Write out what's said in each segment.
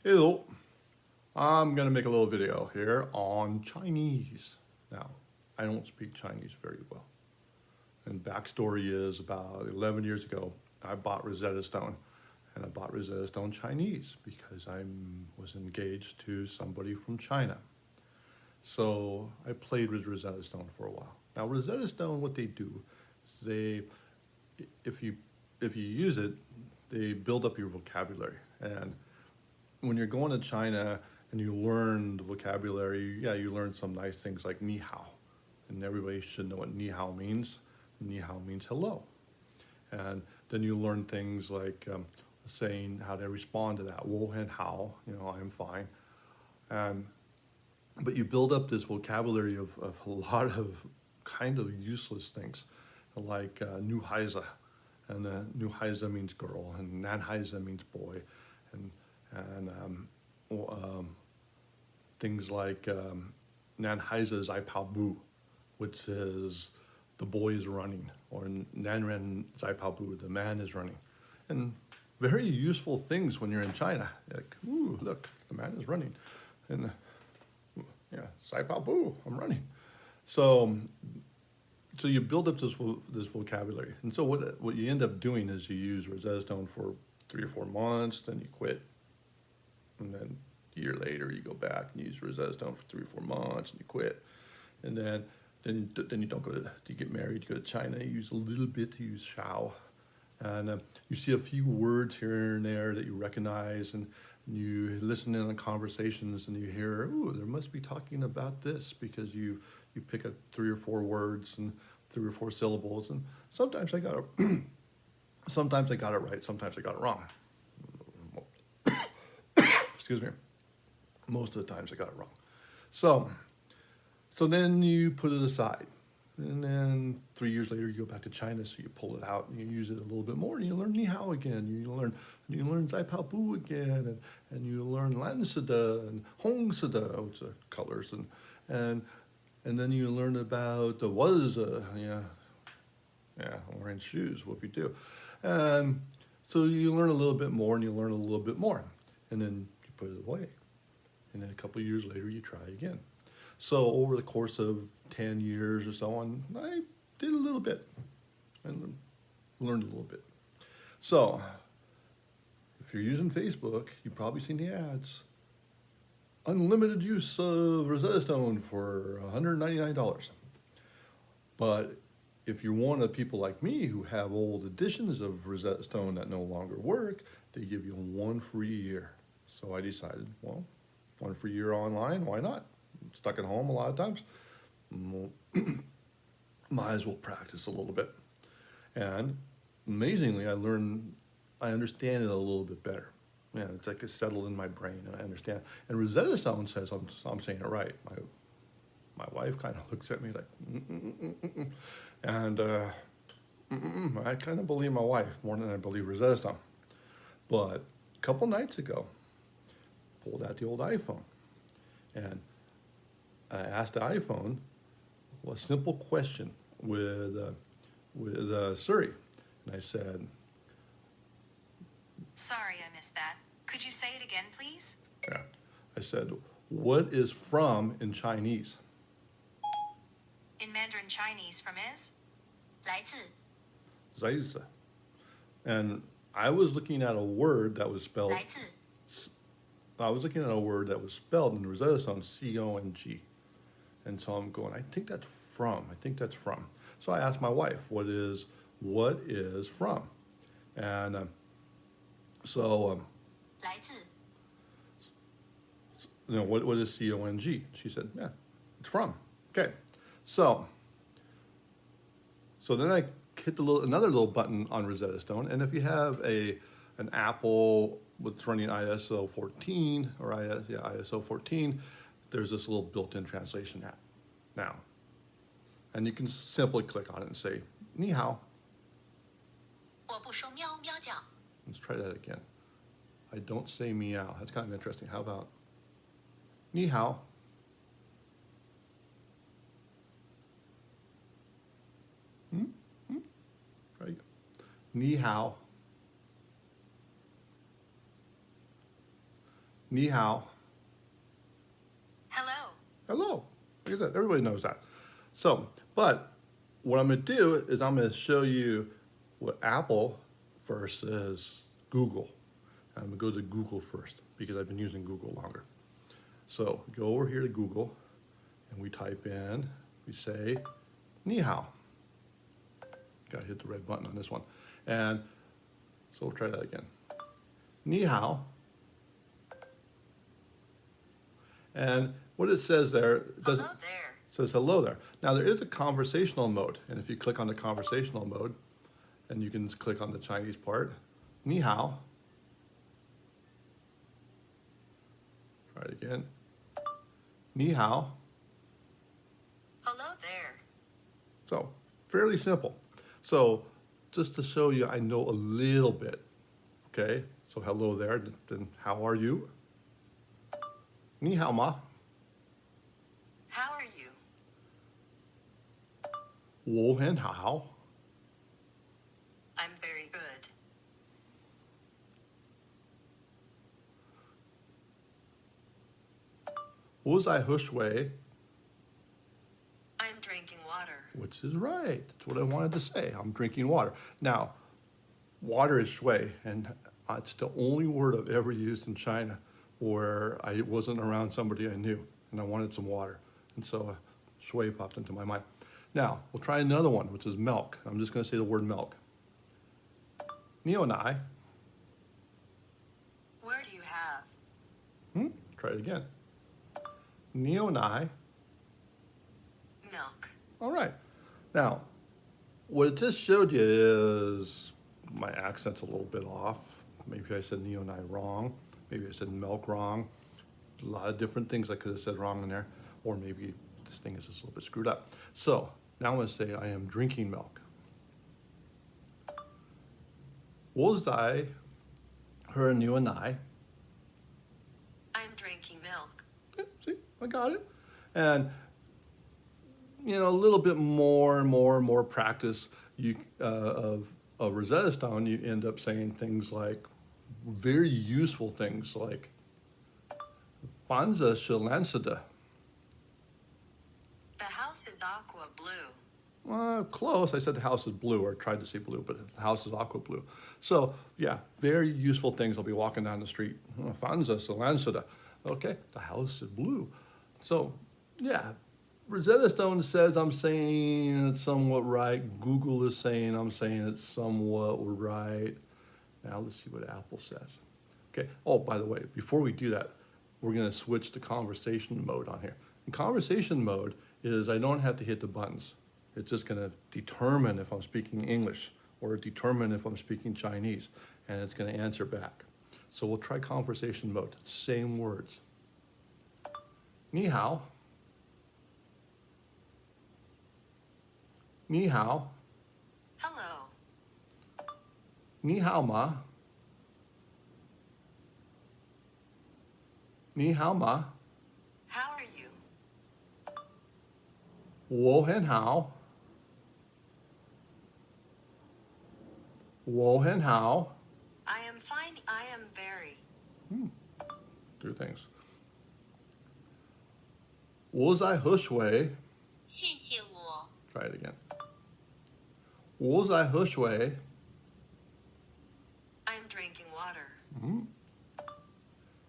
Hello, I'm gonna make a little video here on Chinese. Now, I don't speak Chinese very well. And backstory is about 11 years ago, I bought Rosetta Stone. And I bought Rosetta Stone Chinese because I was engaged to somebody from China. So I played with Rosetta Stone for a while. Now Rosetta Stone, what they do, is if you, if you use it, they build up your vocabulary. And when you're going to China and you learn the vocabulary, yeah, you learn some nice things like ni hao. And everybody should know what ni hao means. Ni hao means hello. And then you learn things like saying how to respond to that. Wo and how, I'm fine. And but you build up this vocabulary of a lot of kind of useless things, like nu haiza, and nu haiza means girl, and nan haiza means boy, and or, things like nan haiza is I pao bu, which is the boy is running, or nan ren zai pao bu, the man is running, and very useful things when you're in China. Like, ooh, look, the man is running, and yeah, zai pao bu, I'm running. So, so you build up this vocabulary, and so what you end up doing is you use Rosetta Stone for 3 or 4 months, then you quit, and then a year later you go back and use Rosetta Stone for 3 or 4 months, and you quit, and then you don't go to you get married, you go to China, you use a little bit, you use Shao, and you see a few words here and there that you recognize, and you listen in on conversations and you hear, ooh, there must be talking about this, because you pick up 3 or 4 words and 3 or 4 syllables, and sometimes I got it, sometimes I got it right, sometimes I got it wrong. Excuse me. Most of the times I got it wrong. So, so then you put it aside. And then 3 years later, you go back to China, so you pull it out and you use it a little bit more, and you learn Ni Hao again. You learn Zai Pao Bu again, and you learn Lan Sida and Hong Sida, which are colors, and and then you learn about the was, yeah, orange shoes. What we do, and so you learn a little bit more, and you learn a little bit more, and then you put it away, and then a couple of years later, you try again. So over the course of 10 years or so on, I did a little bit and learned a little bit. So if you're using Facebook, you've probably seen the ads. Unlimited use of Rosetta Stone for $199. But if you're one of the people like me who have old editions of Rosetta Stone that no longer work, they give you 1 free year. So I decided, well, 1 free year online, why not? I'm stuck at home a lot of times. Might as well practice a little bit. And amazingly, I understand it a little bit better. Yeah, it's like it's settled in my brain, and I understand. And Rosetta Stone says I'm saying it right. My wife kind of looks at me like, and I kind of believe my wife more than I believe Rosetta Stone. But a couple nights ago, pulled out the old iPhone, and I asked the iPhone a simple question with Siri, and I said, Sorry, I missed that. Could you say it again, please? yeah, I said, what is from in Chinese? In Mandarin Chinese, from is 来自 Zaiza. And I was looking at a word that was spelled. 来自 I was looking at a word that was spelled in Rosetta Stone C-O-N-G. And so I'm going, I think that's from. I think that's from. So I asked my wife, what is from? And so, 来自 what is C-O-N-G? She said, yeah, it's from. Okay. So then I hit another little button on Rosetta Stone. And if you have an Apple with running iOS14 or iOS14, there's this little built-in translation app now. And you can simply click on it and say, Ni hao. 我不说喵喵叫 Let's try that again. I don't say meow. That's kind of interesting. How about Ni hao? Try again. Ni hao. Ni hao. Hello. Hello. Look at that. Everybody knows that. So, but what I'm going to do is I'm going to show you what Apple versus Google. I'm going to go to Google first because I've been using Google longer. So go over here to Google and we type in, we say, ni hao. Got to hit the red button on this one. And so we'll try that again. Ni hao. And what it says there, it doesn't, Hello there. says hello there. Now there is a conversational mode, and if you click on the conversational mode, and you can click on the Chinese part, ni hao. Try it again. Ni hao. Hello there. So fairly simple. So just to show you, I know a little bit. Okay, so hello there. Then how are you? Ni hao ma. How are you? 我很好. I'm very good. 我在喝水, I'm drinking water. which is right. That's what I wanted to say. I'm drinking water. Now, water is shui, and it's the only word I've ever used in China where I wasn't around somebody I knew and I wanted some water. And so shui popped into my mind. Now, we'll try another one, which is milk. I'm just going to say the word milk. Neo and I. Where do you have? Try it again. Neo and I. Milk. All right. Now, what it just showed you is my accent's a little bit off. Maybe I said neo and I wrong. Maybe I said milk wrong. A lot of different things I could have said wrong in there. Or maybe this thing is just a little bit screwed up. So now I'm going to say I am drinking milk. 我在喝牛奶. I'm drinking milk. Yeah, see, I got it. And you know, a little bit more practice of Rosetta Stone, you end up saying things like very useful things like Fanza Shalansada. The house is aqua blue. Close. I said the house is blue, or tried to say blue, but the house is aqua blue. So yeah, very useful things. I'll be walking down the street. Fanza Shalansada. Okay, the house is blue. So yeah. Rosetta Stone says I'm saying it's somewhat right. Google is saying I'm saying it's somewhat right. Now let's see what Apple says. Okay. Oh, by the way, before we do that, we're going to switch to conversation mode on here. In conversation mode is I don't have to hit the buttons. It's just going to determine if I'm speaking English or determine if I'm speaking Chinese, and it's going to answer back. So we'll try conversation mode. Same words. 你好. 你好. Hello. 你好吗? 你好吗? How are you? 我很好. 我很好. I am fine. I am very. Two things. 我在喝水. 谢谢我. Try it again. 我在喝水. I'm drinking water.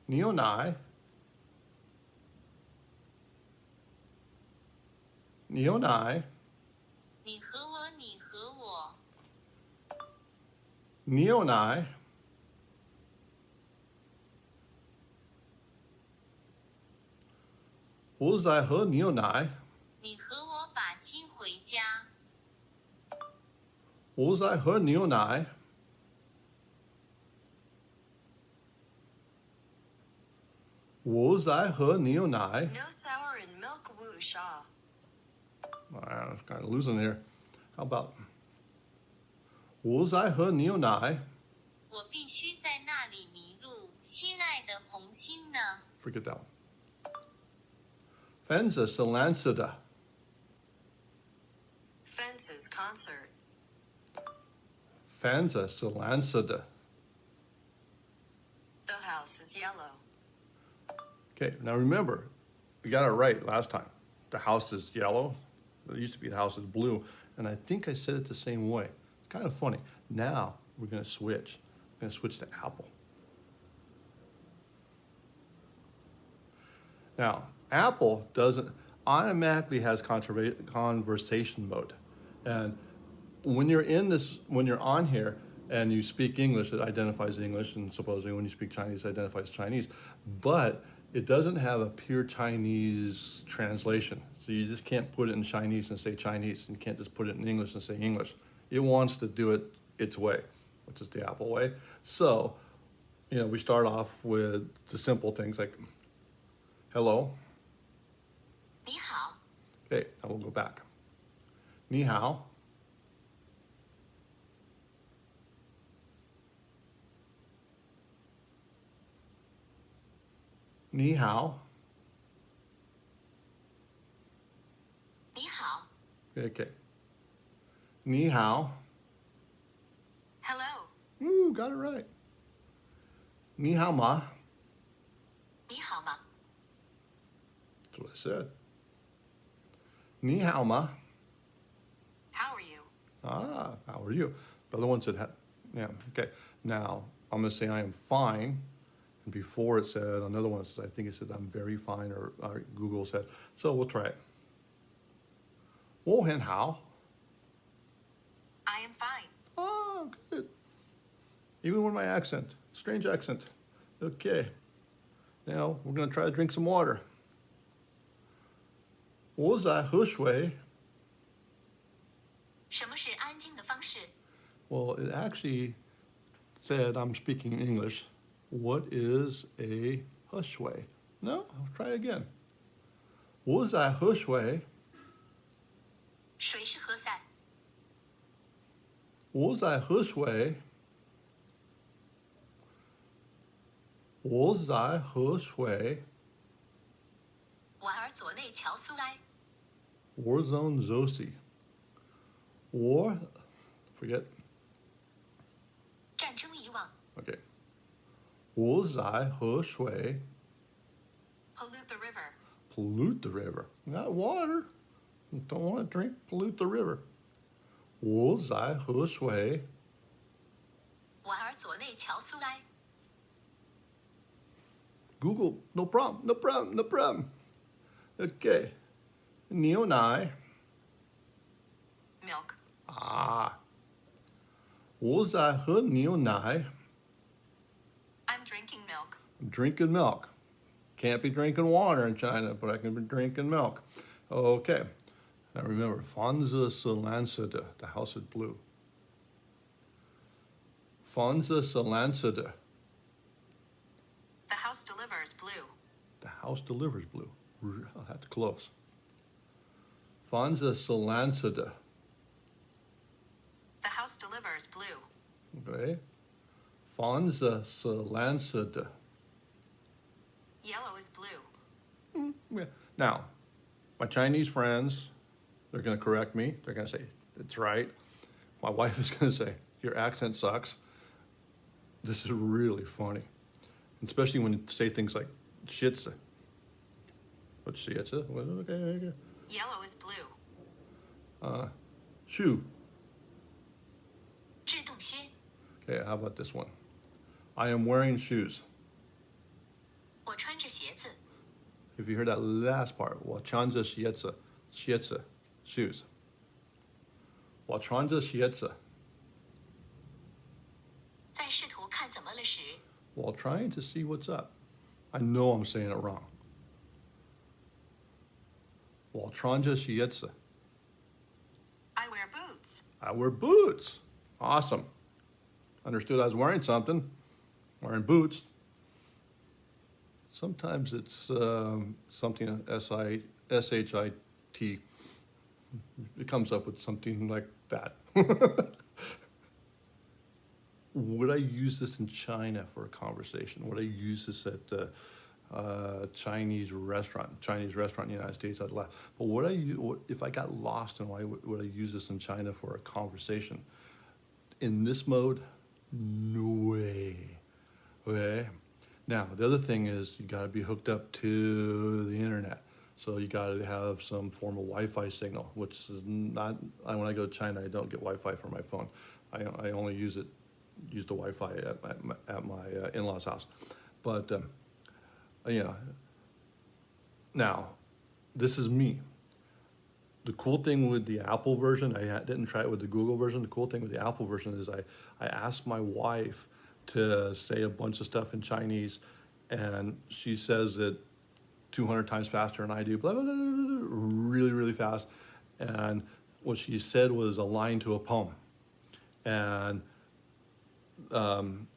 你有奶? 你有奶? 你和我，你和我。你有奶? 我在喝牛奶. 你和我把心回家。我在喝牛奶. 我在喝牛奶. No sour in milk woo shaw. I'm kind of losing here. How about 我在喝牛奶? 我必须在那里迷路，亲爱的红心呢？ Forget that one. Fenza Salansada. Fences concert. Fenza Salansada. The house is yellow. Okay, now remember, we got it right last time. The house is yellow. It used to be the house is blue. And I think I said it the same way. It's kind of funny. Now we're going to switch. We're going to switch to Apple. Now, Apple doesn't automatically has conversation mode. And when you're in this, when you're on here and you speak English, it identifies English, and supposedly when you speak Chinese, it identifies Chinese. But it doesn't have a pure Chinese translation. So you just can't put it in Chinese and say Chinese. And you can't just put it in English and say English. It wants to do it its way, which is the Apple way. So, we start off with the simple things like hello. 你好, Okay, now we'll go back. Ni hao. Ni hao. 你好, Okay. Ni hao. hello, Ooh, got it right. Ni hao ma. 你好吗? That's what I said. Ni hao ma. How are you? Ah, how are you? The other one said, yeah, okay. Now, I'm going to say I am fine. And before it said, another one said, I think it said, I'm very fine, or Google said. So we'll try it. 我很好. I am fine. Oh, good. Even with my accent, strange accent. Okay. Now, we're going to try to drink some water. 我在喝水. 什么是安静的方式? Well, it actually said I'm speaking English. What is a hush way? No, I'll try again. 我在喝水. 水是喝散. 我在喝水. 我在喝水. 莞尔左内乔苏埃. Warzone Zosi. War, forget. 战争遗忘. Okay. 我在喝水. Pollute the river. Pollute the river. Not water. Don't want to drink, pollute the river. 我在喝水. 莞尔左内乔苏埃. Google, no problem, no problem, no problem. Okay. 牛奶. Milk. Ah. 我在喝牛奶. I'm drinking milk. I'm drinking milk. Can't be drinking water in China, but I can be drinking milk. Okay. Now remember, Fonza Solancida, the house is blue. Fonza Solancida, The house delivers blue. the house delivers blue. Oh, that's close. Fonza Solancida. The house delivers blue. Okay. Fonza Solancida. Yellow is blue. Yeah. Now, my Chinese friends, they're going to correct me. They're going to say, that's right. My wife is going to say, your accent sucks. This is really funny. Especially when you say things like, shitsa. What's shitsa? Okay. Yellow is blue. Shoe. 制动靴. Okay, how about this one? I am wearing shoes. 我穿着鞋子. If you heard that last part, 我穿着鞋子, shoes. 我穿着鞋子. 在试图看怎么了时. While trying to see what's up. I know I'm saying it wrong. 我穿着鞋子. I wear boots. I wear boots. Awesome. Understood I was wearing something. Wearing boots. Sometimes it's something S-H-I-T. It comes up with something like that. Would I use this in China for a conversation? Would I use this at Chinese restaurant in the United States? I'd laugh. But would if I got lost and why would I use this in China for a conversation? In this mode, no way. Okay. Now, the other thing is you got to be hooked up to the internet. So you got to have some form of Wi-Fi signal, which is not, when I go to China, I don't get Wi-Fi for my phone. I only use the Wi-Fi at my in-laws' house. But, you know, now, this is me. The cool thing with the Apple version, didn't try it with the Google version. The cool thing with the Apple version is I asked my wife to say a bunch of stuff in Chinese, and she says it 200 times faster than I do, blah, blah, blah, blah, blah, really, really fast. And what she said was a line to a poem. And the, um,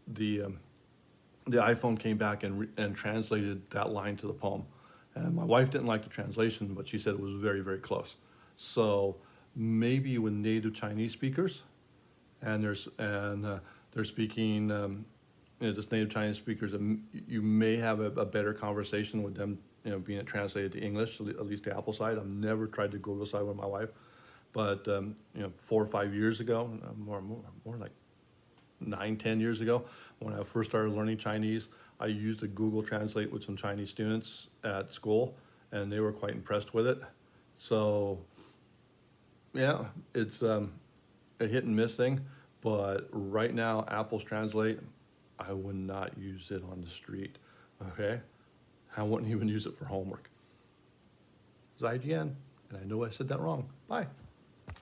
the iPhone came back and translated that line to the poem. And my wife didn't like the translation, but she said it was very, very close. So maybe with native Chinese speakers, and they're speaking, just native Chinese speakers, you may have a better conversation with them, being it translated to English, at least the Apple side. I've never tried the Google side with my wife, but 4 or 5 years ago, more like 9, 10 years ago, when I first started learning Chinese, I used a Google Translate with some Chinese students at school, and they were quite impressed with it. So, yeah, it's a hit and miss thing, but right now, Apple's Translate, I would not use it on the street, okay? I wouldn't even use it for homework. It's IGN, and I know I said that wrong. Bye.